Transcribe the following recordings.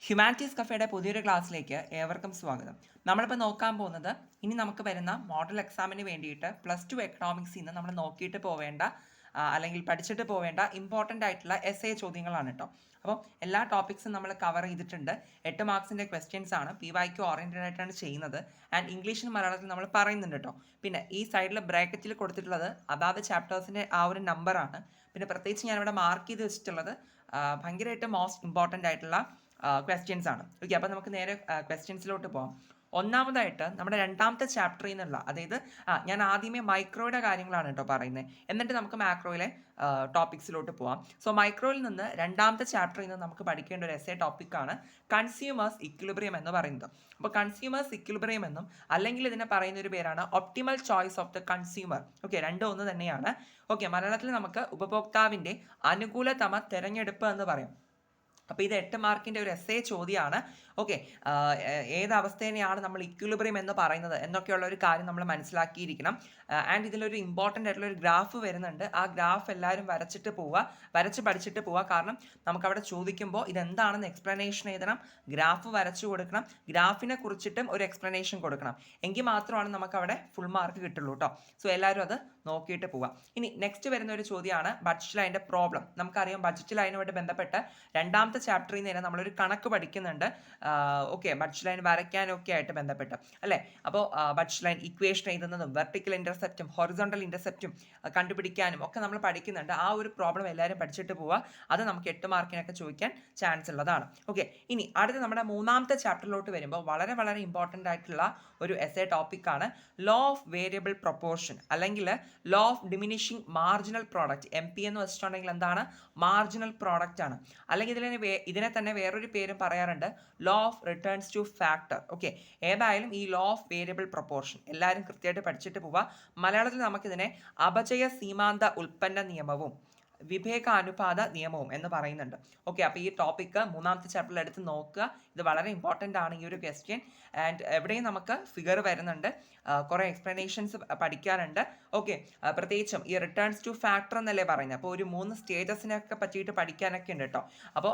Humanities കഫേയുടെ പുതിയൊരു ക്ലാസ്സിലേക്ക് ഏവർക്കും സ്വാഗതം. നമ്മളിപ്പോൾ നോക്കാൻ പോകുന്നത് ഇനി നമുക്ക് വരുന്ന മോഡൽ എക്സാമിന് വേണ്ടിയിട്ട് +2 എക്കണോമിക്സിൽ നിന്ന് നമ്മൾ നോക്കിയിട്ട് പോവേണ്ട അല്ലെങ്കിൽ പഠിച്ചിട്ട് പോവേണ്ട ഇമ്പോർട്ടൻ്റ് ആയിട്ടുള്ള എസ്എ ചോദ്യങ്ങളാണ് കേട്ടോ. അപ്പോൾ എല്ലാ ടോപ്പിക്സും നമ്മൾ കവർ ചെയ്തിട്ടുണ്ട്. 8 മാർക്സിൻ്റെ ക്വസ്റ്റ്യൻസ് ആണ്, PYQ ഓറിയൻറ്റഡ് ആയിട്ടാണ് ചെയ്യുന്നത്. ആൻഡ് ഇംഗ്ലീഷിനും മലയാളത്തിൽ നമ്മൾ പറയുന്നുണ്ട് കേട്ടോ. പിന്നെ ഈ സൈഡിൽ ബ്രാക്കറ്റിൽ കൊടുത്തിട്ടുള്ളത് അതാത് ചാപ്റ്റേഴ്സിൻ്റെ ആ ഒരു നമ്പറാണ്. പിന്നെ പ്രത്യേകിച്ച് ഞാനിവിടെ മാർക്ക് ചെയ്ത് വെച്ചിട്ടുള്ളത് ഭയങ്കരമായിട്ട് മോസ്റ്റ് ഇമ്പോർട്ടൻ്റ് ആയിട്ടുള്ള ക്വസ്റ്റ്യൻസ് ആണ്. ഓക്കെ, അപ്പോൾ നമുക്ക് നേരെ ക്വസ്റ്റ്യൻസിലോട്ട് പോകാം. ഒന്നാമതായിട്ട് നമ്മുടെ രണ്ടാമത്തെ ചാപ്റ്ററിൽ നിന്നുള്ള, അതായത് ഞാൻ ആദ്യമേ മൈക്രോയുടെ കാര്യങ്ങളാണ് കേട്ടോ പറയുന്നത്, എന്നിട്ട് നമുക്ക് മാക്രോയിലെ ടോപ്പിക്സിലോട്ട് പോകാം. സോ മൈക്രോയിൽ നിന്ന് രണ്ടാമത്തെ ചാപ്റ്ററിൽ നിന്ന് നമുക്ക് പഠിക്കേണ്ട ഒരു എസ്എ ടോപ്പിക്കാണ് കൺസ്യൂമേഴ്സ് ഇക്വിലിബ്രിയം എന്ന് പറയുന്നത്. അപ്പോൾ കൺസ്യൂമേഴ്സ് ഇക്വിലിബ്രിയം എന്നും അല്ലെങ്കിൽ ഇതിനെ പറയുന്ന ഒരു പേരാണ് optimal choice of the consumer. Okay, രണ്ടും ഒന്ന് തന്നെയാണ്. ഓക്കെ, മലയാളത്തിൽ നമുക്ക് ഉപഭോക്താവിൻ്റെ അനുകൂലതമ തിരഞ്ഞെടുപ്പ് എന്ന് പറയാം. അപ്പോൾ ഇത് 8 മാർക്കിൻ്റെ ഒരു എസ്എ ചോദ്യമാണ്. ഓക്കെ, ഏത് അവസ്ഥേനെയാണ് നമ്മൾ ഇക്വിലിബ്രിയം എന്ന് പറയുന്നത് എന്നൊക്കെയുള്ള ഒരു കാര്യം നമ്മൾ മനസ്സിലാക്കിയിരിക്കണം. ആൻഡ് ഇതിലൊരു ഇമ്പോർട്ടൻ്റ് ആയിട്ടുള്ള ഒരു ഗ്രാഫ് വരുന്നുണ്ട്. ആ ഗ്രാഫ് എല്ലാവരും വരച്ച് പഠിച്ചിട്ട് പോവുക. കാരണം നമുക്കവിടെ ചോദിക്കുമ്പോൾ ഇതെന്താണെന്ന് എക്സ്പ്ലനേഷൻ എഴുതണം, ഗ്രാഫ് വരച്ചു കൊടുക്കണം, ഗ്രാഫിനെ കുറിച്ചിട്ടും ഒരു എക്സ്പ്ലനേഷൻ കൊടുക്കണം. എങ്കിൽ മാത്രമാണ് നമുക്കവിടെ ഫുൾ മാർക്ക് കിട്ടുള്ളൂ കേട്ടോ. സോ എല്ലാവരും അത് നോക്കിയിട്ട് പോവുക. ഇനി നെക്സ്റ്റ് വരുന്ന ഒരു ചോദ്യമാണ് ബഡ്ജറ്റ് ലൈൻ്റെ പ്രോബ്ലം. നമുക്കറിയാം ബഡ്ജറ്റ് ലൈനുമായിട്ട് ബന്ധപ്പെട്ട് രണ്ടാമത്തെ ചാപ്റ്ററിൽ നിന്ന് തന്നെ നമ്മളൊരു കണക്ക് പഠിക്കുന്നുണ്ട്. ഓക്കെ, ബഡ്ജറ്റ് ലൈൻ വരയ്ക്കാനൊക്കെ ആയിട്ട് ബന്ധപ്പെട്ട് അല്ലേ. അപ്പോൾ ബഡ്ജറ്റ് ലൈൻ ഇക്വേഷൻ എഴുതുന്നതും വെർട്ടിക്കൽ ഇൻ്റർസെപ്റ്റും ഹൊറിസോണ്ടൽ ഇൻ്റർസെപ്റ്റും കണ്ടുപിടിക്കാനും ഒക്കെ നമ്മൾ പഠിക്കുന്നുണ്ട്. ആ ഒരു പ്രോബ്ലം എല്ലാവരും പഠിച്ചിട്ട് പോവുക. അത് നമുക്ക് 8 മാർക്കിനൊക്കെ ചോദിക്കാൻ ചാൻസ് ഉള്ളതാണ്. ഓക്കെ, ഇനി അടുത്ത നമ്മുടെ മൂന്നാമത്തെ ചാപ്റ്ററിലോട്ട് വരുമ്പോൾ വളരെ വളരെ ഇമ്പോർട്ടൻ്റ് ആയിട്ടുള്ള ഒരു എസ്എ ടോപ്പിക്കാണ് ലോ ഓഫ് വേരിയബിൾ പ്രൊപ്പോർഷൻ, അല്ലെങ്കിൽ law of diminishing marginal product. MP എന്ന് വെച്ചിട്ടുണ്ടെങ്കിൽ എന്താണ്? മാർജിനൽ പ്രോഡക്റ്റ് ആണ്. അല്ലെങ്കിൽ ഇതിനെ തന്നെ വേറൊരു പേരും പറയാറുണ്ട്, law of returns two factor. Okay, ഏതായാലും ഈ ലോ ഓഫ് വേരിയബിൾ പ്രൊപ്പോർഷൻ എല്ലാവരും കൃത്യമായിട്ട് പഠിച്ചിട്ട് പോവുക. മലയാളത്തിൽ നമുക്കിതിനെ അപചയ സീമാന്ത ഉൽപ്പന്ന നിയമവും വിവേകാനുപാത നിയമവും എന്ന് പറയുന്നുണ്ട്. ഓക്കെ, അപ്പോൾ ഈ ടോപ്പിക്ക് മൂന്നാമത്തെ ചാപ്റ്ററിൽ എടുത്ത് നോക്കുക. ഇത് വളരെ ഇമ്പോർട്ടൻ്റ് ആണ് ഈ ഒരു ക്വസ്റ്റ്യൻ. ആൻഡ് എവിടെയും നമുക്ക് ഫിഗർ വരുന്നുണ്ട്, കുറേ എക്സ്പ്ലനേഷൻസ് പഠിക്കാറുണ്ട്. ഓക്കെ, പ്രത്യേകിച്ചും ഈ റിട്ടേൺസ് ടു ഫാക്ടർ എന്നല്ലേ പറയുന്നത്. അപ്പോൾ ഒരു 3 സ്റ്റേജസിനൊക്കെ പറ്റിയിട്ട് പഠിക്കാനൊക്കെ ഉണ്ട് കേട്ടോ. അപ്പോൾ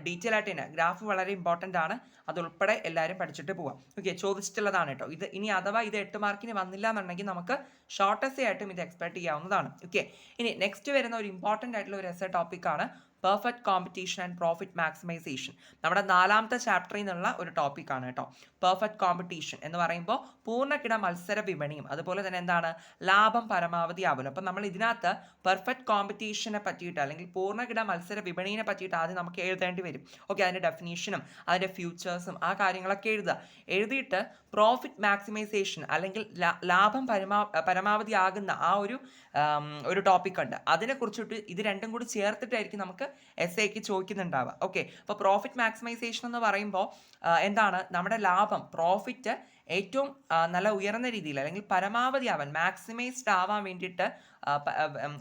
ഡീറ്റെയിൽ ആയിട്ട് തന്നെ ഗ്രാഫ് വളരെ ഇമ്പോർട്ടൻ്റ് ആണ്, അതുൾപ്പെടെ എല്ലാവരും പഠിച്ചിട്ട് പോവാം. ഓക്കെ, ചോദിച്ചിട്ടുള്ളതാണ് കേട്ടോ ഇത്. ഇനി അഥവാ ഇത് 8 മാർക്കിന് വന്നില്ല എന്നുണ്ടെങ്കിൽ നമുക്ക് ഷോർട്ട് എസ്സേ ആയിട്ടും ഇത് എക്സ്പെക്ട് ചെയ്യാവുന്നതാണ്. ഓക്കെ, ഇനി നെക്സ്റ്റ് വരുന്ന ഒരു ഇമ്പോർട്ടൻ്റ് ആയിട്ടുള്ള ഒരു എസ്എ ടോപ്പിക്കാണ് perfect competition and profit maximisation. നമ്മുടെ 4ാമത്തെ ചാപ്റ്ററിൽ നിന്നുള്ള ഒരു ടോപ്പിക്കാണ് കേട്ടോ. പെർഫെക്റ്റ് കോമ്പറ്റീഷൻ എന്ന് പറയുമ്പോൾ പൂർണ്ണകിട മത്സര വിപണിയും അതുപോലെ തന്നെ എന്താണ് ലാഭം പരമാവധി ആവലും. അപ്പം നമ്മൾ ഇതിനകത്ത് പെർഫെക്റ്റ് കോമ്പറ്റീഷനെ പറ്റിയിട്ട് അല്ലെങ്കിൽ പൂർണ്ണകിട മത്സര വിപണിയെ പറ്റിയിട്ട് ആദ്യം നമുക്ക് എഴുതേണ്ടി വരും. ഓക്കെ, അതിൻ്റെ ഡെഫിനീഷനും അതിൻ്റെ ഫ്യൂച്ചേഴ്സും ആ കാര്യങ്ങളൊക്കെ എഴുതിയിട്ട് പ്രോഫിറ്റ് മാക്സിമൈസേഷൻ അല്ലെങ്കിൽ ലാഭം പരമാവധി ആകുന്ന ആ ഒരു ടോപ്പിക് ഉണ്ട്. അതിനെക്കുറിച്ചിട്ട് ഇത് രണ്ടും കൂടി ചേർത്തിട്ടായിരിക്കും നമുക്ക് എസ്എക്ക് ചോദിക്കുന്നുണ്ടാവുക. ഓക്കെ, അപ്പോൾ പ്രോഫിറ്റ് മാക്സിമൈസേഷൻ എന്ന് പറയുമ്പോൾ എന്താണ്, നമ്മുടെ ലാഭം പ്രോഫിറ്റ് ഏറ്റവും നല്ല ഉയർന്ന രീതിയിൽ അല്ലെങ്കിൽ പരമാവധി ആവാൻ മാക്സിമൈസ്ഡ് ആവാൻ വേണ്ടിയിട്ട്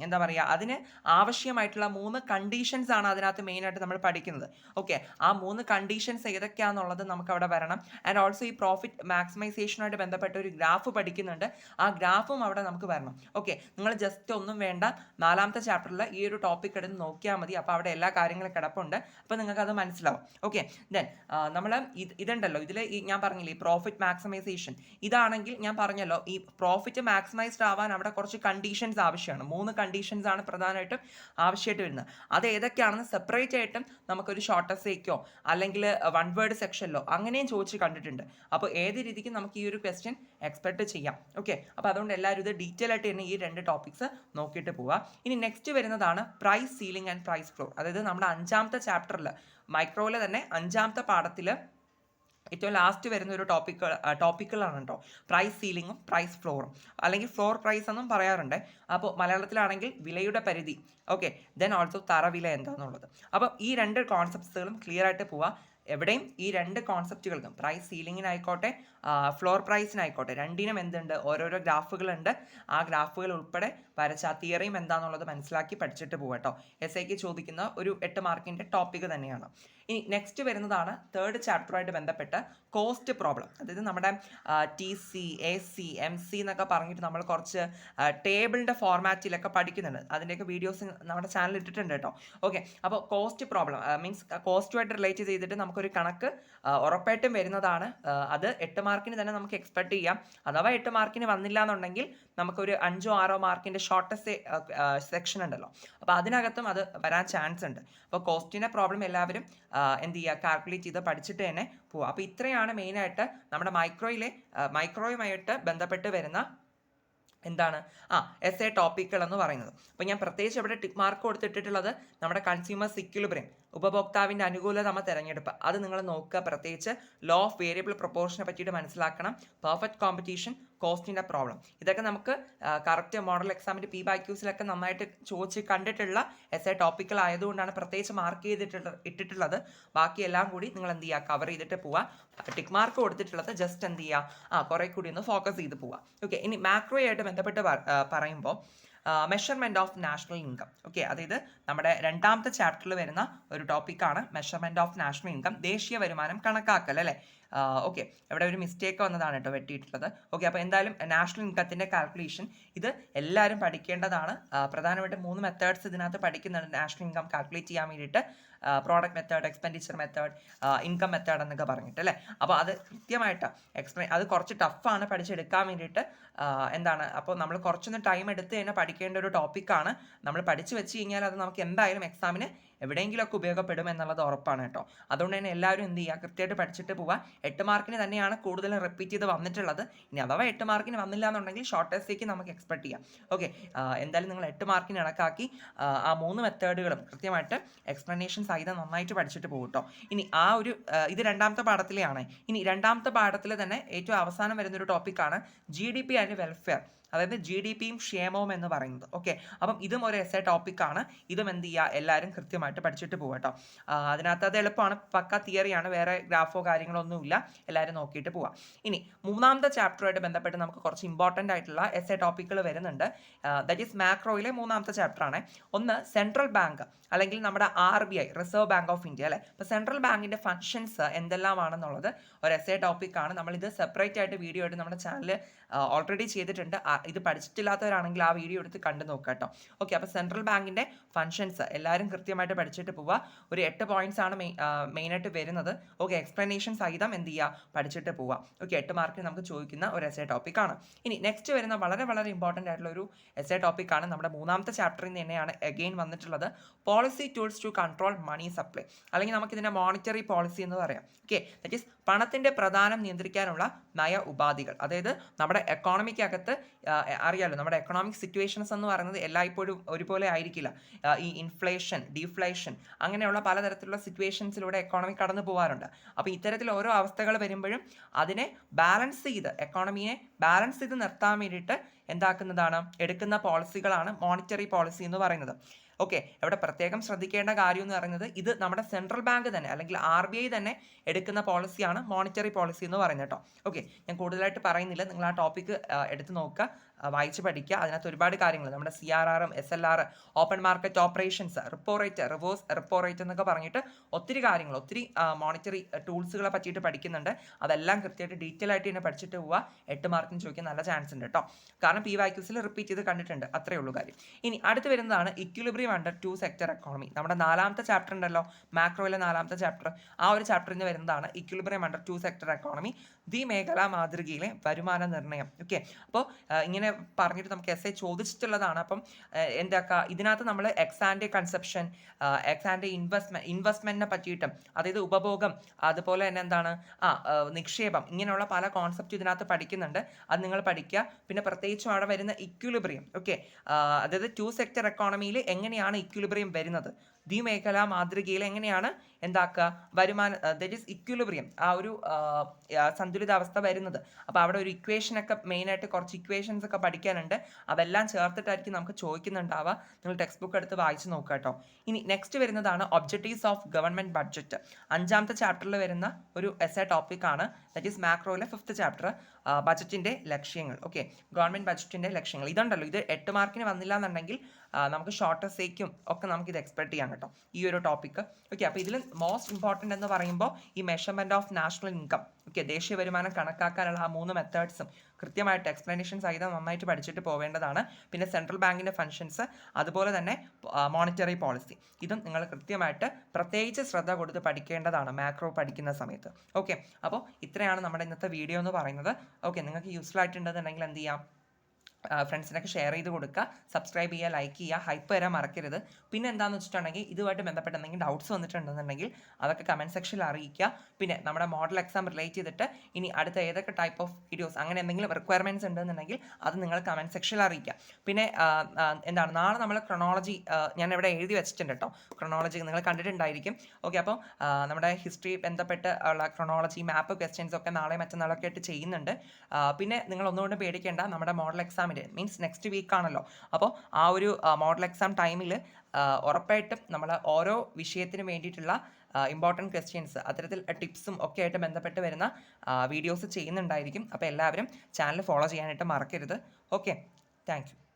എന്താ പറയുക, അതിന് ആവശ്യമായിട്ടുള്ള 3 കണ്ടീഷൻസ് ആണ് അതിനകത്ത് മെയിനായിട്ട് നമ്മൾ പഠിക്കുന്നത്. ഓക്കെ, ആ 3 കണ്ടീഷൻസ് ഏതൊക്കെയാണെന്നുള്ളത് നമുക്ക് അവിടെ വരണം. ആൻഡ് ഓൾസോ ഈ പ്രോഫിറ്റ് മാക്സിമൈസേഷനുമായിട്ട് ബന്ധപ്പെട്ട ഒരു ഗ്രാഫ് പഠിക്കുന്നുണ്ട്, ആ ഗ്രാഫും അവിടെ നമുക്ക് വരണം. ഓക്കെ, നിങ്ങൾ ജസ്റ്റ് ഒന്നും വേണ്ട, 4ാമത്തെ ചാപ്റ്ററിൽ ഈ ഒരു ടോപ്പിക് എടുത്ത് നോക്കിയാൽ മതി. അപ്പോൾ അവിടെ എല്ലാ കാര്യങ്ങളും കിടപ്പുണ്ട്, അപ്പോൾ നിങ്ങൾക്ക് അത് മനസ്സിലാവും. ഓക്കെ, ദെൻ നമ്മൾ ഇതുണ്ടല്ലോ, ഇതിൽ ഞാൻ പറഞ്ഞില്ലേ ഈ പ്രോഫിറ്റ് മാക്സിമൈസേഷൻ, ഇതാണെങ്കിൽ ഞാൻ പറഞ്ഞല്ലോ ഈ പ്രോഫിറ്റ് മാക്സിമൈസ്ഡ് ആവാൻ അവിടെ കുറച്ച് കണ്ടീഷൻസ് ആവശ്യമാണ്. 3 കണ്ടീഷൻസ് ആണ് പ്രധാനമായിട്ടും ആവശ്യമായിട്ട് വരുന്നത്. അത് ഏതൊക്കെയാണെന്ന് സെപ്പറേറ്റ് ആയിട്ടും നമുക്കൊരു ഷോർട്ട് എസ്സേക്കോ അല്ലെങ്കിൽ 1 വേർഡ് സെക്ഷനിലോ അങ്ങനെയും ചോദിച്ച് കണ്ടിട്ടുണ്ട്. അപ്പോൾ ഏത് രീതിക്ക് നമുക്ക് ഈ ഒരു ക്വസ്റ്റ്യൻ എക്സ്പെക്ട് ചെയ്യാം. ഓക്കെ, അപ്പോൾ അതുകൊണ്ട് എല്ലാവരും ഇത് ഡീറ്റെയിൽ ആയിട്ട് തന്നെ ഈ 2 ടോപ്പിക്സ് നോക്കിയിട്ട് പോവുക. ഇനി നെക്സ്റ്റ് വരുന്നതാണ് price ceiling and price floor. അതായത് നമ്മുടെ 5ാമത്തെ ചാപ്റ്ററിൽ മൈക്രോയിലെ തന്നെ 5ാമത്തെ പാഠത്തിൽ ഏറ്റവും ലാസ്റ്റ് വരുന്ന ഒരു ടോപ്പിക്കുകളാണ് കേട്ടോ പ്രൈസ് സീലിങ്ങും പ്രൈസ് ഫ്ലോറും, അല്ലെങ്കിൽ ഫ്ലോർ പ്രൈസ് എന്നും പറയാറുണ്ട്. അപ്പോൾ മലയാളത്തിലാണെങ്കിൽ വിലയുടെ പരിധി. ഓക്കെ, ദെൻ ഓൾസോ തറവില എന്താണെന്നുള്ളത്. അപ്പോൾ ഈ 2 കോൺസെപ്റ്റ്സുകളും ക്ലിയർ ആയിട്ട് പോവുക. എവിടെയും ഈ 2 കോൺസെപ്റ്റുകൾക്കും, പ്രൈസ് സീലിങ്ങിനായിക്കോട്ടെ ഫ്ലോർ പ്രൈസിനായിക്കോട്ടെ, രണ്ടിനും എന്തുണ്ട്, ഓരോരോ ഗ്രാഫുകളുണ്ട്. ആ ഗ്രാഫുകൾ ഉൾപ്പെടെ വരച്ച ആ തിയറിയും എന്താണെന്നുള്ളത് മനസ്സിലാക്കി പഠിച്ചിട്ട് പോകാം കേട്ടോ. എസ്എക്ക് ചോദിക്കുന്ന ഒരു 8 മാർക്കിൻ്റെ ടോപ്പിക് തന്നെയാണ്. ഇനി നെക്സ്റ്റ് വരുന്നതാണ് തേർഡ് ചാപ്റ്ററുമായിട്ട് ബന്ധപ്പെട്ട് കോസ്റ്റ് പ്രോബ്ലം. അതായത് നമ്മുടെ TC AC MC എന്നൊക്കെ പറഞ്ഞിട്ട് നമ്മൾ കുറച്ച് ടേബിളിൻ്റെ ഫോർമാറ്റിലൊക്കെ പഠിക്കുന്നുണ്ട്. അതിൻ്റെയൊക്കെ വീഡിയോസ് നമ്മുടെ ചാനൽ ഇട്ടിട്ടുണ്ട് കേട്ടോ. ഓക്കെ, അപ്പോൾ കോസ്റ്റ് പ്രോബ്ലം മീൻസ് കോസ്റ്റുമായിട്ട് റിലേറ്റ് ചെയ്തിട്ട് നമുക്കൊരു കണക്ക് ഉറപ്പായിട്ടും വരുന്നതാണ്. അത് 8 മാർക്കിന് തന്നെ നമുക്ക് എക്സ്പെക്ട് ചെയ്യാം. അഥവാ 8 മാർക്കിന് വന്നില്ല എന്നുണ്ടെങ്കിൽ നമുക്കൊരു 5-6 മാർക്കിൻ്റെ ഷോർട്ടസ്റ്റ് സെക്ഷൻ ഉണ്ടല്ലോ, അപ്പോൾ അതിനകത്തും അത് വരാൻ ചാൻസ് ഉണ്ട്. അപ്പോൾ കോസ്റ്റിൻ്റെ പ്രോബ്ലം എല്ലാവരും എന്ത് ചെയ്യുക, കാൽക്കുലേറ്റ് ചെയ്ത് പഠിച്ചിട്ട് തന്നെ പോവുക. അപ്പോൾ ഇത്രയാണ് മെയിനായിട്ട് നമ്മുടെ മൈക്രോയുമായിട്ട് ബന്ധപ്പെട്ട് വരുന്ന എന്താണ് എസ്എ ടോപ്പിക്കുകൾ എന്ന് പറയുന്നത്. അപ്പോൾ ഞാൻ പ്രത്യേകിച്ച് ഇവിടെ ടിക്ക് മാർക്ക് കൊടുത്തിട്ടുള്ളത് നമ്മുടെ കൺസ്യൂമേഴ്സ് ഇക്വിലിബ്രിയം, ഉപഭോക്താവിൻ്റെ അനുകൂലത നമ്മൾ തിരഞ്ഞെടുപ്പ്, അത് നിങ്ങൾ നോക്കുക. പ്രത്യേകിച്ച് ലോ ഓഫ് വേരിയബിൾ പ്രൊപ്പോർഷനെ പറ്റിയിട്ട് മനസ്സിലാക്കണം. പെർഫെക്റ്റ് കോമ്പറ്റീഷൻ, കോസ്റ്റിൻ്റെ പ്രോബ്ലം, ഇതൊക്കെ നമുക്ക് കറക്റ്റ് മോഡൽ എക്സാമിൻ്റെ PYQസിലൊക്കെ നന്നായിട്ട് ചോദിച്ച് കണ്ടിട്ടുള്ള എസ്എ ടോപ്പിക്കൽ ആയതുകൊണ്ടാണ് പ്രത്യേകിച്ച് മാർക്ക് ഇട്ടിട്ടുള്ളത്. ബാക്കി എല്ലാം കൂടി നിങ്ങൾ എന്ത് ചെയ്യുക, കവർ ചെയ്തിട്ട് പോവുക. ടിക്ക് മാർക്ക് കൊടുത്തിട്ടുള്ളത് ജസ്റ്റ് എന്ത് ചെയ്യുക, കുറേ കൂടി ഒന്ന് ഫോക്കസ് ചെയ്ത് പോവുക. ഓക്കെ, ഇനി മാക്രോയായിട്ട് ബന്ധപ്പെട്ട് പറയുമ്പോൾ measurement of national income. Okay, അതായത് നമ്മുടെ 2ാമത്തെ ചാപ്റ്ററിൽ വരുന്ന ഒരു ടോപ്പിക്കാണ് മെഷർമെൻറ്റ് ഓഫ് നാഷണൽ ഇൻകം, ദേശീയ വരുമാനം കണക്കാക്കൽ അല്ലേ. ഓക്കെ, ഇവിടെ ഒരു മിസ്റ്റേക്ക് വന്നതാണ് കേട്ടോ വെട്ടിയിട്ടുള്ളത്. ഓക്കെ, അപ്പോൾ എന്തായാലും നാഷണൽ ഇൻകത്തിൻ്റെ കാൽക്കുലേഷൻ ഇത് എല്ലാവരും പഠിക്കേണ്ടതാണ്. പ്രധാനമായിട്ടും 3 മെത്തേഡ്സ് ഇതിനകത്ത് പഠിക്കുന്നുണ്ട് നാഷണൽ ഇൻകം കാൽക്കുലേറ്റ് ചെയ്യാൻ വേണ്ടിയിട്ട്. Product method, expenditure method, income method എന്നൊക്കെ പറഞ്ഞിട്ട് അല്ലേ. അപ്പോൾ അത് കൃത്യമായിട്ട് അത് കുറച്ച് ടഫാണ് പഠിച്ചെടുക്കാൻ വേണ്ടിയിട്ട്. എന്താണ്, അപ്പോൾ നമ്മൾ കുറച്ചൊന്ന് ടൈം എടുത്ത് തന്നെ പഠിക്കേണ്ട ഒരു ടോപ്പിക്കാണ്. നമ്മൾ പഠിച്ചു വെച്ച് കഴിഞ്ഞാൽ അത് നമുക്ക് എന്തായാലും എക്സാമിന് എവിടെയെങ്കിലുമൊക്കെ ഉപയോഗപ്പെടും എന്നുള്ളത് ഉറപ്പാണ് കേട്ടോ. അതുകൊണ്ട് തന്നെ എല്ലാവരും എന്ത് ചെയ്യുക, കൃത്യമായിട്ട് പഠിച്ചിട്ട് പോവുക. 8 മാർക്കിന് തന്നെയാണ് കൂടുതലും റിപ്പീറ്റ് ചെയ്ത് വന്നിട്ടുള്ളത്. ഇനി അഥവാ 8 മാർക്കിന് വന്നില്ല എന്നുണ്ടെങ്കിൽ ഷോർട്ടേജേക്ക് നമുക്ക് എക്സ്പെക്ട് ചെയ്യാം. ഓക്കെ, എന്തായാലും നിങ്ങൾ 8 മാർക്കിന് കണക്കാക്കി ആ 3 മെത്തേഡുകളും കൃത്യമായിട്ട് എക്സ്പ്ലനേഷൻ സഹിതം നന്നായിട്ട് പഠിച്ചിട്ട് പോകും കേട്ടോ. ഇനി ഇത് 2ാമത്തെ പാഠത്തിലെയാണ്. ഇനി 2ാമത്തെ പാഠത്തിൽ തന്നെ ഏറ്റവും അവസാനം വരുന്നൊരു ടോപ്പിക്കാണ് GDP ആൻഡ് വെൽഫെയർ, അതായത് GDPയും ക്ഷേമവും എന്ന് പറയുന്നത്. ഓക്കെ, അപ്പം ഇതും ഒരു എസ്എ ടോപ്പിക്കാണ്. ഇതും എന്ത് ചെയ്യുക, എല്ലാവരും കൃത്യമായിട്ട് പഠിച്ചിട്ട് പോകുക കേട്ടോ. അതിനകത്ത് അത് എളുപ്പമാണ്, പക്ക തിയറിയാണ്, വേറെ ഗ്രാഫോ കാര്യങ്ങളോ ഒന്നുമില്ല. എല്ലാവരും നോക്കിയിട്ട് പോവാം. ഇനി 3ാമത്തെ ചാപ്റ്ററുമായിട്ട് ബന്ധപ്പെട്ട് നമുക്ക് കുറച്ച് ഇമ്പോർട്ടൻ്റ് ആയിട്ടുള്ള എസ്എ ടോപ്പിക്കുകൾ വരുന്നുണ്ട്. ദാറ്റ് ഈസ് മാക്രോയിലെ 3ാമത്തെ ചാപ്റ്ററാണ്. ഒന്ന് സെൻട്രൽ ബാങ്ക് അല്ലെങ്കിൽ നമ്മുടെ RBI, reserve bank of India അല്ലേ. അപ്പോൾ സെൻട്രൽ ബാങ്കിൻ്റെ ഫങ്ഷൻസ് എന്തെല്ലാമാണെന്നുള്ളത് ഒരു എസ്എ ടോപ്പിക്കാണ്. നമ്മളിത് സെപ്പറേറ്റ് ആയിട്ട് വീഡിയോ ആയിട്ട് നമ്മുടെ ചാനൽ ഓൾറെഡി ചെയ്തിട്ടുണ്ട്. ഇത് പഠിച്ചിട്ടില്ലാത്തവരാണെങ്കിൽ ആ വീഡിയോ എടുത്ത് കണ്ടു നോക്കുക കേട്ടോ. ഓക്കെ, അപ്പോൾ സെൻട്രൽ ബാങ്കിൻ്റെ ഫങ്ഷൻസ് എല്ലാവരും കൃത്യമായിട്ട് പഠിച്ചിട്ട് പോവുക. ഒരു 8 പോയിന്റ്സ് ആണ് മെയിനായിട്ട് വരുന്നത്. ഓക്കെ, എക്സ്പ്ലനേഷൻ സഹിതം എന്ത് ചെയ്യുക, പഠിച്ചിട്ട് പോവുക. ഓക്കെ, 8 മാർക്കിന് നമുക്ക് ചോദിക്കുന്ന ഒരു എസ്എ ടോപ്പിക്കാണ്. ഇനി നെക്സ്റ്റ് വരുന്ന വളരെ വളരെ ഇമ്പോർട്ടൻ്റ് ആയിട്ടുള്ള ഒരു എസ്എ ടോപ്പിക്കാണ്. നമ്മുടെ 3ാമത്തെ ചാപ്റ്ററിൽ നിന്ന് തന്നെയാണ് അഗെയിൻ വന്നിട്ടുള്ളത്. Policy tools to control money supply, അല്ലെങ്കിൽ നമുക്കിതിൻ്റെ മോണിറ്ററി പോളിസി എന്ന് പറയാം. ഓക്കെ, ദാറ്റ് ഈസ് പണത്തിൻ്റെ പ്രധാനം നിയന്ത്രിക്കാനുള്ള നയ ഉപാധികൾ. അതായത് നമ്മുടെ എക്കോണമിക്കകത്ത് അറിയാലോ, നമ്മുടെ എക്കണോമിക് സിറ്റുവേഷൻസ് എന്ന് പറയുന്നത് എല്ലായ്പ്പോഴും ഒരുപോലെ ആയിരിക്കില്ല. ഈ ഇൻഫ്ലേഷൻ, ഡീഫ്ലേഷൻ, അങ്ങനെയുള്ള പലതരത്തിലുള്ള സിറ്റുവേഷൻസിലൂടെ എക്കോണമി കടന്നു പോകാറുണ്ട്. അപ്പോൾ ഇത്തരത്തിൽ ഓരോ അവസ്ഥകൾ വരുമ്പോഴും അതിനെ ബാലൻസ് ചെയ്ത്, എക്കോണമിയെ ബാലൻസ് ചെയ്ത് നിർത്താൻ വേണ്ടിയിട്ട് എന്താക്കുന്നതാണ്, എടുക്കുന്ന പോളിസികളാണ് മോണിറ്ററി പോളിസി എന്ന് പറയുന്നത്. ഓക്കെ, ഇവിടെ പ്രത്യേകം ശ്രദ്ധിക്കേണ്ട കാര്യം എന്ന് പറയുന്നത് ഇത് നമ്മുടെ സെൻട്രൽ ബാങ്ക് തന്നെ അല്ലെങ്കിൽ RBI തന്നെ എടുക്കുന്ന പോളിസിയാണ് മോണിറ്ററി പോളിസി എന്ന് പറയുന്നത് കേട്ടോ. ഓക്കെ, ഞാൻ കൂടുതലായിട്ട് പറയുന്നില്ല, നിങ്ങൾ ആ ടോപ്പിക്ക് എടുത്ത് നോക്കുക, വായിച്ച് പഠിക്കുക. അതിനകത്ത് ഒരുപാട് കാര്യങ്ങൾ നമ്മുടെ CRR, SLR, open market operations, repo rate, reverse repo rate എന്നൊക്കെ പറഞ്ഞിട്ട് ഒത്തിരി കാര്യങ്ങൾ, ഒത്തിരി മോണിറ്ററി ടൂൾസുകളെ പറ്റിയിട്ട് പഠിക്കുന്നുണ്ട്. അതെല്ലാം കൃത്യമായിട്ട് ഡീറ്റെയിൽ ആയിട്ട് തന്നെ പഠിച്ചിട്ട് പോവുക. 8 മാർക്കിന് ചോദിക്കാൻ നല്ല ചാൻസ് ഉണ്ട് കേട്ടോ. കാരണം PYQസിൽ റിപ്പീറ്റ് ചെയ്ത് കണ്ടിട്ടുണ്ട്, അത്രയേ ഉള്ളൂ കാര്യം. ഇനി അടുത്ത് വരുന്നതാണ് ഇക്വിലിബ്രിയം അണ്ടർ 2 സെക്ടർ എക്കോണമി. നമ്മുടെ 4ാമത്തെ ചാപ്റ്റർ ഉണ്ടല്ലോ, മാക്രോയിലെ 4ാമത്തെ ചാപ്റ്റർ, ആ ഒരു ചാപ്റ്ററിൽ നിന്ന് വരുന്നതാണ് ഇക്വിലിബ്രിയം അണ്ടർ 2 സെക്ടർ എക്കോണമി, മേഖലാ മാതൃകയിലെ വരുമാന നിർണ്ണയം. ഓക്കെ, അപ്പോൾ ഇങ്ങനെ പറഞ്ഞിട്ട് നമുക്ക് എസ്എ ചോദിച്ചിട്ടുള്ളതാണ്. അപ്പം എന്താക്കുക, ഇതിനകത്ത് നമ്മൾ എക്സാൻ്റെ കൺസെപ്ഷൻ, എക്സാൻ്റെ ഇൻവെസ്റ്റ്മെൻറ്റിനെ പറ്റിയിട്ടും, അതായത് ഉപഭോഗം, അതുപോലെ തന്നെ എന്താണ് നിക്ഷേപം, ഇങ്ങനെയുള്ള പല കോൺസെപ്റ്റ് ഇതിനകത്ത് പഠിക്കുന്നുണ്ട്. അത് നിങ്ങൾ പഠിക്കുക. പിന്നെ പ്രത്യേകിച്ചും അവിടെ വരുന്ന ഇക്വിലിബ്രിയം. ഓക്കെ, അതായത് 2 സെക്ടർ എക്കോണമിയിൽ എങ്ങനെയാണ് ഇക്വിലിബ്രിയം വരുന്നത്, ദ്വിമേഖലാ മാതൃകയിൽ എങ്ങനെയാണ് എന്താക്കുക വരുമാന, ദറ്റ് ഈസ് ഇക്വിലിബ്രിയം, ആ ഒരു സന്തുലിതാവസ്ഥ വരുന്നത്. അപ്പോൾ അവിടെ ഒരു ഇക്വേഷനൊക്കെ മെയിനായിട്ട് കുറച്ച് ഇക്വേഷൻസ് ഒക്കെ പഠിക്കാനുണ്ട്. അതെല്ലാം ചേർത്തിട്ടായിരിക്കും നമുക്ക് ചോദിക്കുന്നുണ്ടാവുക. നിങ്ങൾ ടെക്സ്റ്റ് ബുക്ക് എടുത്ത് വായിച്ച് നോക്കുക കേട്ടോ. ഇനി നെക്സ്റ്റ് വരുന്നതാണ് ഒബ്ജക്റ്റീവ്സ് ഓഫ് ഗവൺമെൻറ് ബഡ്ജറ്റ്. 5ാമത്തെ ചാപ്റ്ററിൽ വരുന്ന ഒരു എസ്എ ടോപ്പിക്കാണ്. ദറ്റ് ഈസ് മാക്രോയിലെ 5th ചാപ്റ്റർ, ബജറ്റിൻ്റെ ലക്ഷ്യങ്ങൾ. ഓക്കെ, ഗവൺമെൻറ് ബഡ്ജറ്റിൻ്റെ ലക്ഷ്യങ്ങൾ. ഇതുണ്ടല്ലോ, ഇത് 8 മാർക്കിന് വന്നില്ല എന്നുണ്ടെങ്കിൽ നമുക്ക് ഷോർട്ട് എസ്സേക്കും ഒക്കെ നമുക്കിത് എക്സ്പെക്ട് ചെയ്യാം കേട്ടോ, ഈ ഒരു ടോപ്പിക്ക്. ഓക്കെ, അപ്പോൾ ഇതിൽ മോസ്റ്റ് ഇമ്പോർട്ടൻ്റ് എന്ന് പറയുമ്പോൾ ഈ measurement of national income, okay, ദേശീയ വരുമാനം കണക്കാക്കാനുള്ള ആ 3 മെത്തേഡ്സും കൃത്യമായിട്ട് എക്സ്പ്ലനേഷൻ സഹിതം നന്നായിട്ട് പഠിച്ചിട്ട് പോവേണ്ടതാണ്. പിന്നെ സെൻട്രൽ ബാങ്കിൻ്റെ ഫങ്ഷൻസ്, അതുപോലെ തന്നെ മോണിറ്ററി പോളിസി, ഇതും നിങ്ങൾ കൃത്യമായിട്ട് പ്രത്യേകിച്ച് ശ്രദ്ധ കൊടുത്ത് പഠിക്കേണ്ടതാണ് മാക്രോ പഠിക്കുന്ന സമയത്ത്. ഓക്കെ, അപ്പോൾ ഇത്രയാണ് നമ്മുടെ ഇന്നത്തെ വീഡിയോ എന്ന് പറയുന്നത്. ഓക്കെ, നിങ്ങൾക്ക് യൂസ്ഫുൾ ആയിട്ടുണ്ടെന്നുണ്ടെങ്കിൽ എന്ത് ചെയ്യാം, ഫ്രണ്ട്സിനൊക്കെ ഷെയർ ചെയ്ത് കൊടുക്കുക, സബ്സ്ക്രൈബ് ചെയ്യുക, ലൈക്ക് ചെയ്യുക, ഹൈപ്പ് വരാൻ മറക്കരുത്. പിന്നെ എന്താണെന്ന് വെച്ചിട്ടുണ്ടെങ്കിൽ ഇതുമായിട്ട് ബന്ധപ്പെട്ട് എന്തെങ്കിലും ഡൗട്ട്സ് വന്നിട്ടുണ്ടെന്നുണ്ടെങ്കിൽ അതൊക്കെ കമൻറ്റ് സെക്ഷനിൽ അറിയിക്കുക. പിന്നെ നമ്മുടെ മോഡൽ എക്സാം റിലേറ്റ് ചെയ്തിട്ട് ഇനി അടുത്ത ഏതൊക്കെ ടൈപ്പ് ഓഫ് വീഡിയോസ് അങ്ങനെ എന്തെങ്കിലും റിക്വയർമെൻറ്റ്സ് ഉണ്ടെന്നുണ്ടെങ്കിൽ അത് നിങ്ങൾ കമൻറ്റ് സെക്ഷനിൽ അറിയിക്കുക. പിന്നെ എന്താണ്, നാളെ നമ്മൾ ക്രൊണോളജി ഞാൻ ഇവിടെ എഴുതി വെച്ചിട്ടുണ്ട് കേട്ടോ, ക്രൊണോളജി നിങ്ങൾ കണ്ടിട്ടുണ്ടായിരിക്കും. ഓക്കെ, അപ്പോൾ നമ്മുടെ ഹിസ്റ്ററി ബന്ധപ്പെട്ട് ഉള്ള ക്രൊണോളജി മാപ്പ് ക്വസ്റ്റ്യൻസ് ഒക്കെ നാളെ മറ്റന്നാളൊക്കെ ആയിട്ട് ചെയ്യുന്നുണ്ട്. പിന്നെ നിങ്ങൾ ഒന്നുകൊണ്ട് പേടിക്കേണ്ട, നമ്മുടെ മോഡൽ എക്സാമിൻ്റെ മീൻസ് നെക്സ്റ്റ് വീക്ക് ആണല്ലോ, അപ്പോൾ ആ ഒരു മോഡൽ എക്സാം ടൈമിൽ ഉറപ്പായിട്ടും നമ്മൾ ഓരോ വിഷയത്തിന് വേണ്ടിയിട്ടുള്ള ഇമ്പോർട്ടൻറ്റ് ക്വസ്റ്റ്യൻസ് അത്തരത്തിൽ ടിപ്സും ഒക്കെ ആയിട്ട് ബന്ധപ്പെട്ട് വരുന്ന വീഡിയോസ് ചെയ്യുന്നുണ്ടായിരിക്കും. അപ്പോൾ എല്ലാവരും ചാനൽ ഫോളോ ചെയ്യാനായിട്ട് മറക്കരുത്. Okay, thank you.